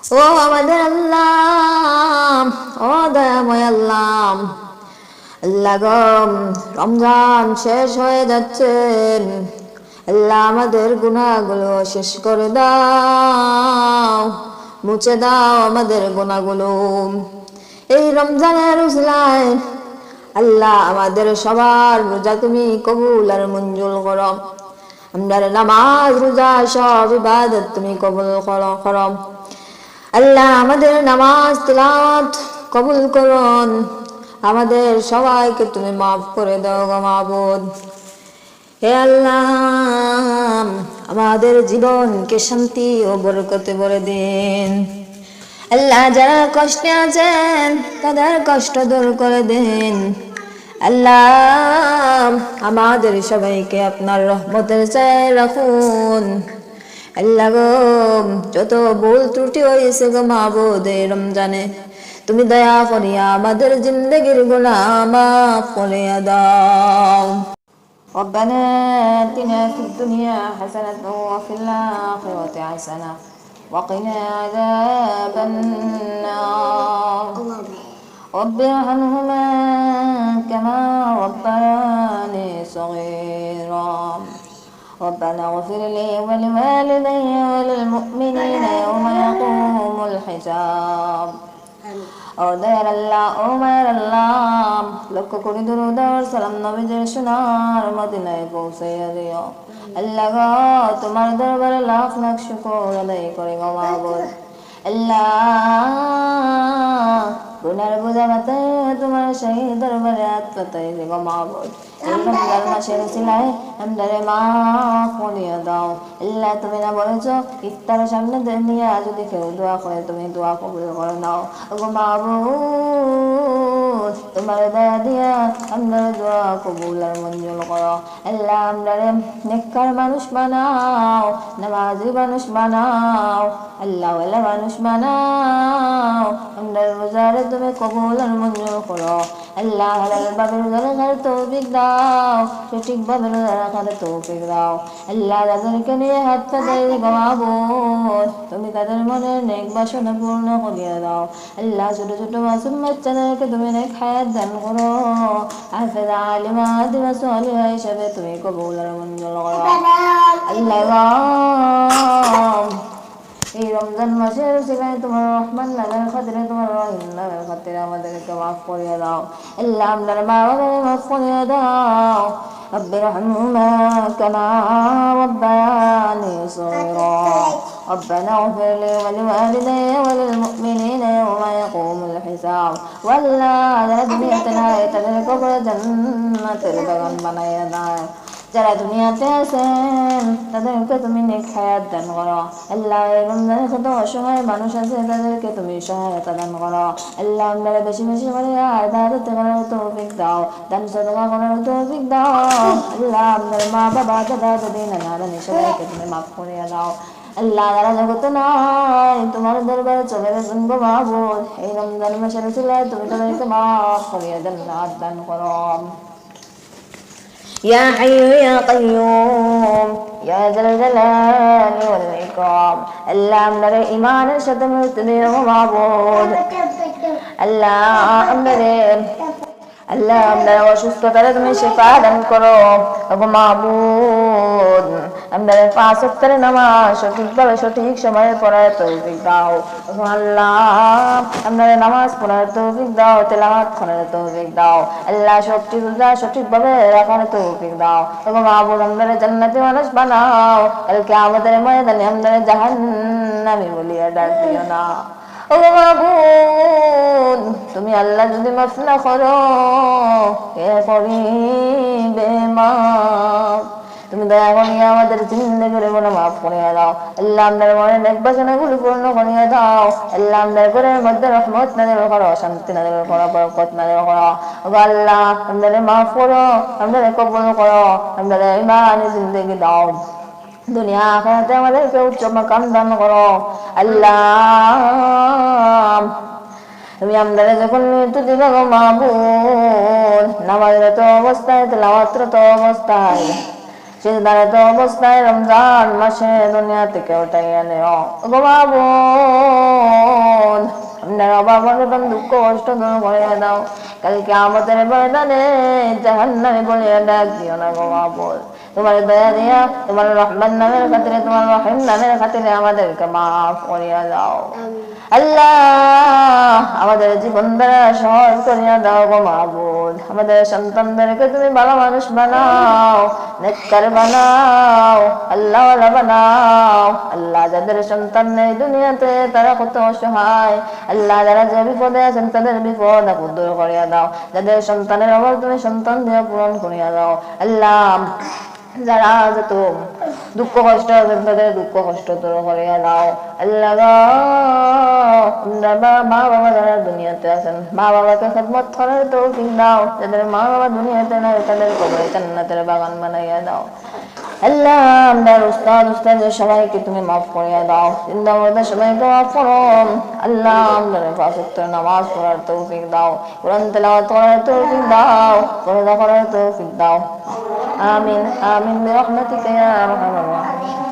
ও আমাদের আল্লাহ, ও দয়াময় আল্লাহ, আল্লাহ গো, রমজান শেষ হয়ে যাচ্ছে। আল্লাহ আমাদের গুনাহগুলো শেষ করে দাও, মুছে দাও আমাদের গুনাহগুলো। এই রমজানের উসিলায় আল্লাহ আমাদের সবার রোজা তুমি কবুল আর মঞ্জুর করো। আমাদের নামাজ রোজা সব ইবাদত তুমি কবুল করো। আল্লাহ আমাদের নামাজ তিলাওয়াত কবুল করুন। আমাদের সবাইকে তুমি মাফ করে দাও গো মাবুদ। হে আল্লাহ, আমাদের জীবনকে শান্তি ও বরকতে ভরে দিন। আল্লাহ যারা কষ্টে আছেন তাদের কষ্ট দূর করে দিন। আল্লাহ আমাদের সবাইকে আপনার রহমতের ছায়ায় রাখুন। আল্লাহ গো, যত ভুল ত্রুটি হয়েছে গো মাবুদ এই রমজানে, তুমি দয়া করিয়া আমাদের জিন্দগির গুনাহ মাফ করিয়া দাও। ربنا آتنا في الدنيا حسنة وفي الآخرة حسنة وقنا عذاب النار رب ارحمهما كما ربياني صغيرا ربنا اغفر لي ولوالدي وللمؤمنين يوم يقوم الحساب ও দয়ার আল্লাহ, ও মায়ের আল্লাহ, লক্ষ কোটি দরুদ আর সালাম নবীজির সোনার মদিনায় পৌঁছাইয়া দিও। আল্লাহ গো, তোমার দরবারে লাখ লাখ শুকর আদায় করে গো মাবুদ। আল্লাহ গুনার বোঝা মাথায় তোমার সেই দরবারে হাত পাতাই গো মাবুদ। এই রমজান মাসের উসিলায় আমাদের মাফ করিয়া দাও। আল্লাহ তুমি না বলেছো ইফতারের সামনে নিয়ে যদি কেউ দোয়া করে তুমি দোয়া কবুল করে নাও গো মাবুদ। তোমার দয়া দিয়া আমাদের দোয়া কবুল আর মঞ্জুর করো। আল্লাহ আমাদের নেককার মানুষ বানাও, নামাজি মানুষ বানাও, আল্লাহ ওয়ালা মানুষ বানাও। আমাদের রোজারে তুমি কবুল আর মঞ্জুর করো। আল্লাহ হালাল ভাবে রোজা রাখার তৌফিক দাও, সঠিকভাবে রোজা রাখার তৌফিক দাও। আল্লাহ যাদেরকে নিয়ে হাত পাতাই গো মাবুদ, তুমি তাদের মনে নেক বাসনা পূর্ণ করিয়া দাও। আল্লাহ ছোট ছোট মাসুম বাচ্চাদেরকে তুমি নেক হায়াত দান করো। হাফেজ আলিমা দিবা সালিহা হিসাবে তুমি কবুল আর মঞ্জুর করো। আল্লাহ এই রমজান মাসের উসিলায় তোমার রহমান নামের খাতিরে, তোমার রহিম নামের খাতিরে আমাদেরকে মাফ করিয়া দাও। আল্লাহ আপনার মা বাবাকে মাফ করিয়া দাও। رب ارحمهما كما ربياني صغيرا ربنا اغفر لي ولوالدي وللمؤمنين يوم يقوم الحساب والله على دنيتنا يتذكر جنة البغن بنايا দাও। যারা দুনিয়াতে আছেন তাদেরকে তুমি নেক হায়াত দান করো। আল্লাহ এই রমজানে কত অসহায় মানুষ আছে তাদেরকে তুমি সহায়তা দান করো। আল্লাহ আমরা বেশি বেশি করে ইবাদত করার তৌফিক দাও, দান সাদকা করার তৌফিক দাও। আল্লাহ আমাদের মা বাবা দাদা দাদি নানা নানি সবাইকে তুমি মাফ করে দাও। আল্লাহ যারা জগতে নাই তোমার দরবারে চলে গেছেন গো মাবুদ, এই রমজান মাসের উসিলায় তুমি তাদেরকে মাফ করিয়া জান্নাত দান করো। يا حي يا قيوم يا ذا الجلال والإكرام আল্লাহ আমাদের ঈমানের সাথে মৃত্যু দিও মাবুদ। আল্লাহ আমাদের অসুস্থতারে তুমি শিফা দান করো গো মাবুদ। আমাদের 5 ওয়াক্তের নামাজ সঠিকভাবে সঠিক সময়ে পড়ার তৌফিক দাও গো আল্লাহ। আমাদের নামাজ পড়ার তৌফিক দাও, তেলাওয়াত করার তৌফিক দাও। আল্লাহ সবটি রোজা সঠিকভাবে রাখার তৌফিক দাও গো মাবুদ। আমাদের জান্নাতি মানুষ বানাও, কালকে আমাদের ময়দানে আমাদের জাহান্নামী বলিয়া ডাক দিও না ও মাবুদ। তুমি আল্লাহ যদি মাফ না করো কে করিবে মাফ? তুমি দয়া করিয়া আমাদের জিন্দেগির গুনাহ মাফ করিয়া দাও। আল্লাহ আমাদের মনের নেক বাসনাগুলো পূর্ণ করিয়া দাও। আল্লাহ আমাদের ঘরের মধ্যে রহমত নাযিল করো, শান্তি নাযিল করো, বরকত নাযিল করো গো আল্লাহ। আমাদের মাফ করো, আমাদের কবুল করো, আমাদের ঈমানি জিন্দেগি দাও। দুনিয়া আখিরাতে আমাদেরকে উচ্চ মাকাম দান করো আল্লাহ। তুমি আমাদের যখন মৃত্যু দিবে গো মাবুদ, নামাজরত অবস্থায়, তেলাওয়াতরত অবস্থায়, সিজদারত অবস্থায় রমজান মাসে দুনিয়া থেকে উঠাইয়া নিও গো মাবুদ। দুনিয়ার অভাব অনটন দুঃখ কষ্ট দূর করে দাও কালকে আমাদের ময়দানে জাহান্নামে বলিয়া ডাক দিও না গো মাবুদ তোমার দয়া দিয়া তোমার রহমান নামের খাতিরে তোমার রহিম নামের খাতিরে আমাদেরকে মাফ করিয়া দাও আল্লাহ আমাদের জীবন দ্বারা সহজ করিয়া দাও গো মাবুদ আমাদের সন্তানদেরকে তুমি ভালো মানুষ বানাও নেককার বানাও আল্লাহওয়ালা বানাও আল্লাহ যাদের সন্তান নেই দুনিয়াতে তারা কত অসহায় আল্লাহ যারা যে বিপদে আছেন তাদের বিপদ আপদ দূর করিয়া দাও যাদের সন্তানের অভাব তুমি সন্তান দিয়ে পূরণ করিয়া দাও আল্লাহ যারা যত দুঃখ কষ্ট আছেন তাদের দুঃখ কষ্ট দূর করিয়া দাও আল্লাহ মা বাবা যারা দুনিয়াতে আছেন মা বাবাকে খেদমত করার তৌফিক দাও যাদের মা বাবা দুনিয়াতে নাই তাদের কবরে জান্নাতের বাগান বানাইয়া দাও আল্লাহ আমরা উস্তাদের সবাইকে তুমি মাফ করিয়া দাও জিন্দা মুর্দা সবাইকে মাফ করো আল্লাহ আমরা পাঁচ ওয়াক্ত নামাজ পড়ার তৌফিক দাও কোরআন তেলাওয়াত করার তৌফিক দাও পর্দা করার তৌফিক দাও আমিন আমিন বিরহমাতিকা ইয়া আরহামার রাহিমিন